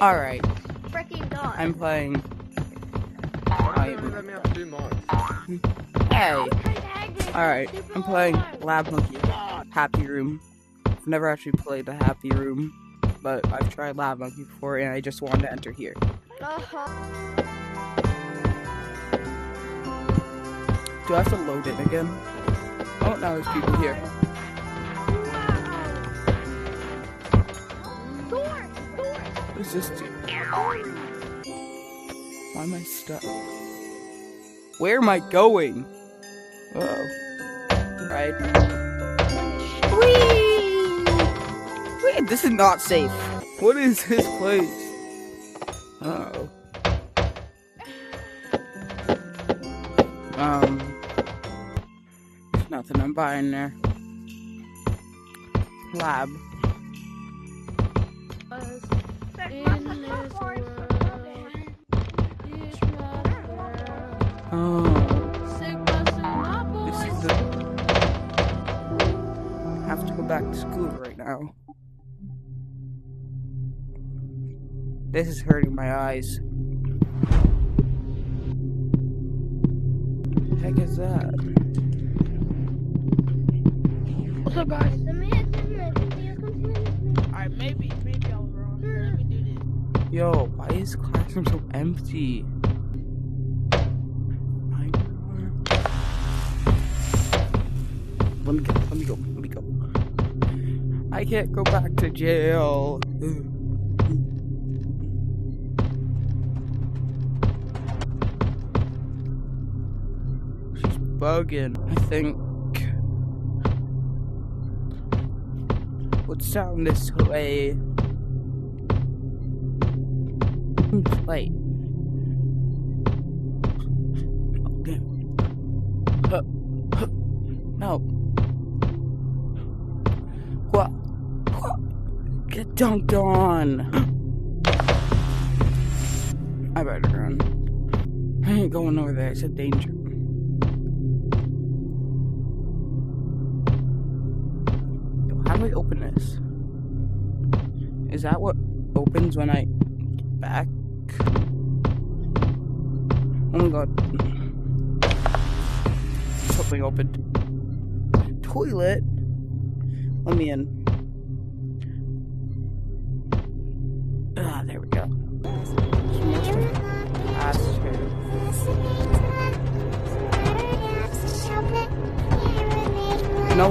Alright, Freaking God. I'm playing. Hey. Alright, I'm playing Lab Monkey Happy Room. I've never actually played the Happy Room, but I've tried Lab Monkey before and I just wanted to enter here. Do I have to load it again? Oh, now there's people here. What does this do? Why am I stuck? Where am I going? Uh-oh. Right. Whee! Wait, this is not safe. What is this place? Uh-oh. There's nothing I'm buying there. Lab. Oh. This is the... I have to go back to school right now. This is hurting my eyes. What the heck is that? What's up, guys? Alright, maybe I was wrong. Let me do this. Yo, why is the classroom so empty? Let me go. I can't go back to jail. She's bugging, I think. Let's sound this way. Wait. Okay. No. What? Get dunked on. I better run. I ain't going over there. It's a danger. How do I open this? Is that what opens when I get back? Oh my god. Something opened. Toilet? Let me in. Ah, there we go. No.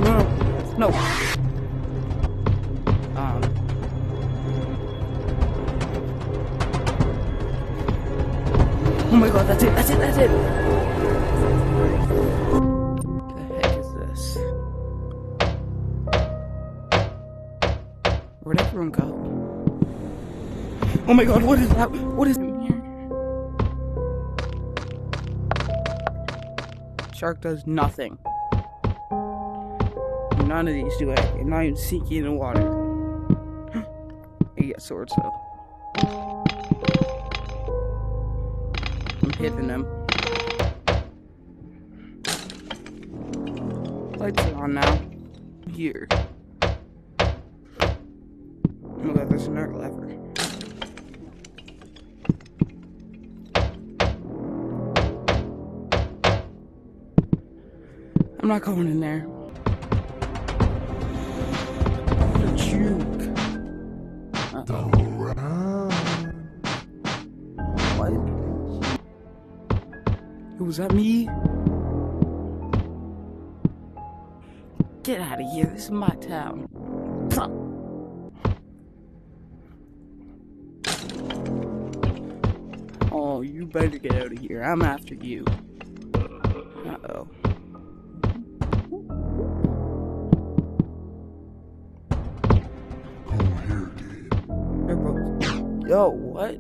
Oh my god, that's it. What the heck is this? Where'd everyone go? Oh my god, what is that? What is in here? Shark does nothing. None of these do anything. I'm not even sinking in the water. I get swords though. I'm hitting them. Lights are on now. Here. Oh my god, there's another lever. I'm not going in there. What a juke. What? Was that me? Get out of here. This is my town. Oh, you better get out of here. I'm after you. Uh-oh. Yo, what?